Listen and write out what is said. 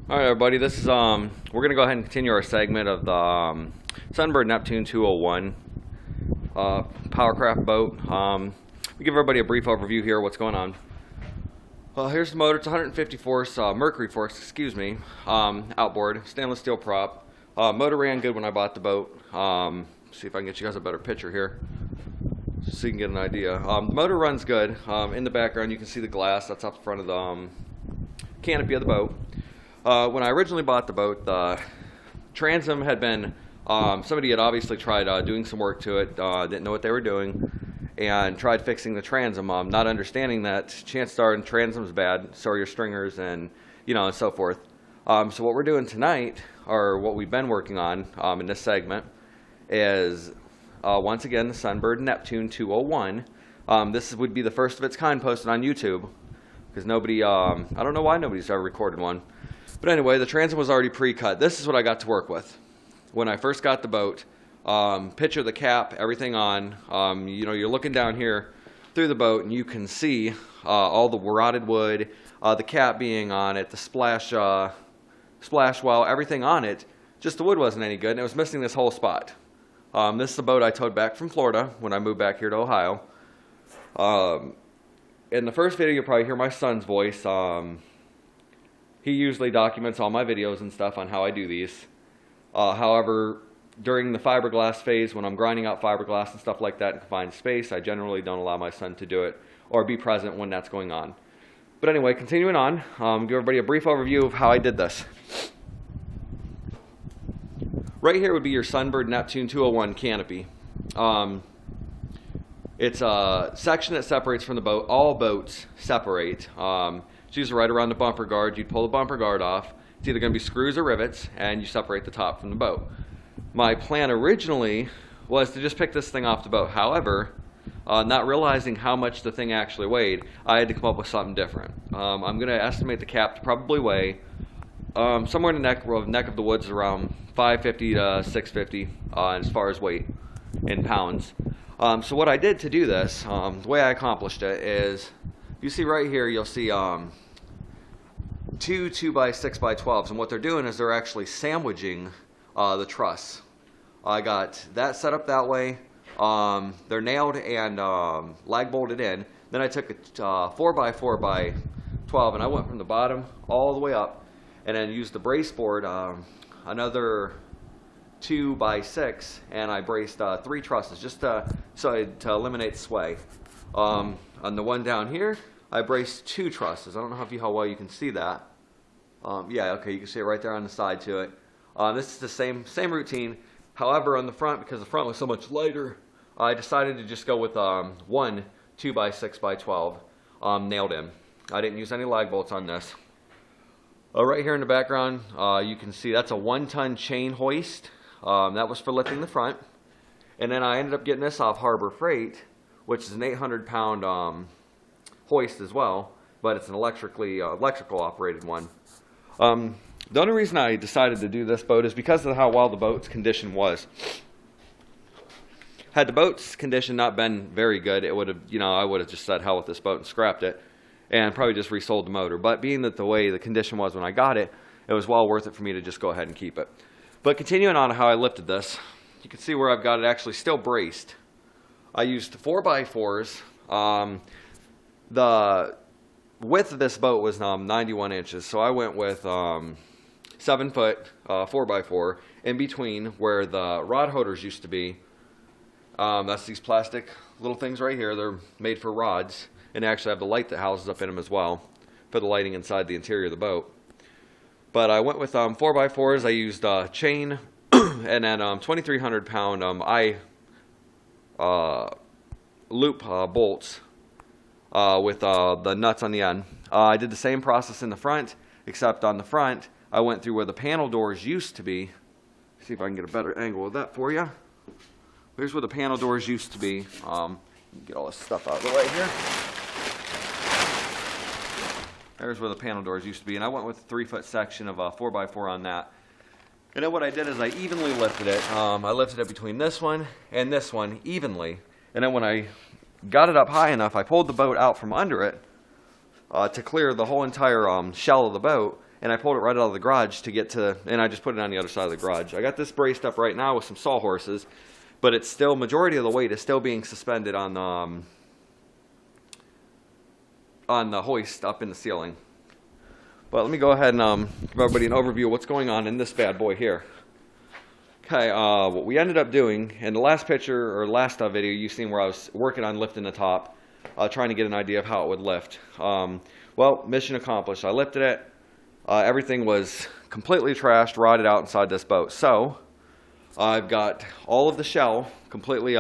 All right, everybody. This is we're gonna go ahead and continue our segment of the Sunbird Neptune 201 Powercraft boat. We give everybody a brief overview here of what's going on. Well, here's the motor. It's 150 force, Mercury force, excuse me, outboard, stainless steel prop. Motor ran good when I bought the boat. See if I can get you guys a better picture here, so you can get an idea. The motor runs good. In the background, you can see the glass. That's up the front of the canopy of the boat. When I originally bought the boat, the transom had been, somebody had obviously tried doing some work to it, didn't know what they were doing, and tried fixing the transom, not understanding that chances are the transom's bad, so are your stringers, and and so forth. So what we're doing tonight, or what we've been working on in this segment, is once again the Sunbird Neptune 201. This would be the first of its kind posted on YouTube, because nobody, I don't know why nobody's ever recorded one. But anyway, the transom was already pre-cut. This is what I got to work with when I first got the boat. Picture the cap, everything on. You're looking down here through the boat, and you can see all the rotted wood, the cap being on it, the splash well, everything on it. Just the wood wasn't any good, and it was missing this whole spot. This is the boat I towed back from Florida when I moved back here to Ohio. In the first video, you'll probably hear my son's voice. He usually documents all my videos and stuff on how I do these. However, during the fiberglass phase, when I'm grinding out fiberglass and stuff like that in confined space, I generally don't allow my son to do it or be present when that's going on. But anyway, continuing on, give everybody a brief overview of how I did this. Right here would be your Sunbird Neptune 201 canopy. It's a section that separates from the boat. All boats separate. It's usually right around the bumper guard. You'd pull the bumper guard off. It's either going to be screws or rivets, and you separate the top from the boat. My plan originally was to just pick this thing off the boat. However, not realizing how much the thing actually weighed, I had to come up with something different. I'm going to estimate the cap to probably weigh somewhere in the neck of the woods around 550 to 650 as far as weight in pounds. So what I did to do this, the way I accomplished it is, you see right here, you'll see two 2x6x12s, and what they're doing is they're actually sandwiching the truss. I got that set up that way. They're nailed and lag bolted in. Then I took a 4x4x12 and I went from the bottom all the way up, and then used the brace board, another 2x6, and I braced 3 trusses just to eliminate sway. On the one down here, I braced 2 trusses. I don't know how well you can see that. Yeah, okay, you can see it right there on the side to it. This is the same routine. However, on the front, because the front was so much lighter, I decided to just go with one 2x6x12 nailed in. I didn't use any lag bolts on this. Right here in the background, you can see that's a 1-ton chain hoist. That was for lifting the front. And then I ended up getting this off Harbor Freight, which is an 800-pound hoist as well, but it's an electrical operated one. The only reason I decided to do this boat is because of how well the boat's condition was. Had the boat's condition not been very good, it would have, I would have just said hell with this boat and scrapped it, and probably just resold the motor. But being that the way the condition was when I got it, it was well worth it for me to just go ahead and keep it. But continuing on how I lifted this, you can see where I've got it actually still braced. I used 4x4s. The width of this boat was 91 inches, so I went with 7-foot 4x4 in between where the rod holders used to be. That's these plastic little things right here. They're made for rods, and they actually have the light that houses up in them as well for the lighting inside the interior of the boat. But I went with 4x4s. I used chain and then 2,300-pound loop bolts with the nuts on the end. I did the same process in the front, except on the front, I went through where the panel doors used to be. See if I can get a better angle of that for you. Here's where the panel doors used to be. Get all this stuff out of the way here. There's where the panel doors used to be, and I went with a 3-foot section of 4x4 on that. And then what I did is I evenly lifted it. I lifted it between this one and this one evenly. And then when I got it up high enough, I pulled the boat out from under it to clear the whole entire shell of the boat. and I pulled it right out of the garage to get to, and I just put it on the other side of the garage. I got this braced up right now with some sawhorses, but it's still, majority of the weight is still being suspended on the hoist up in the ceiling. But let me go ahead and give everybody an overview of what's going on in this bad boy here. Okay, what we ended up doing, in the last picture, or last video you've seen where I was working on lifting the top, trying to get an idea of how it would lift. Well, mission accomplished. I lifted it. Everything was completely trashed, rotted out inside this boat. So, I've got all of the shell completely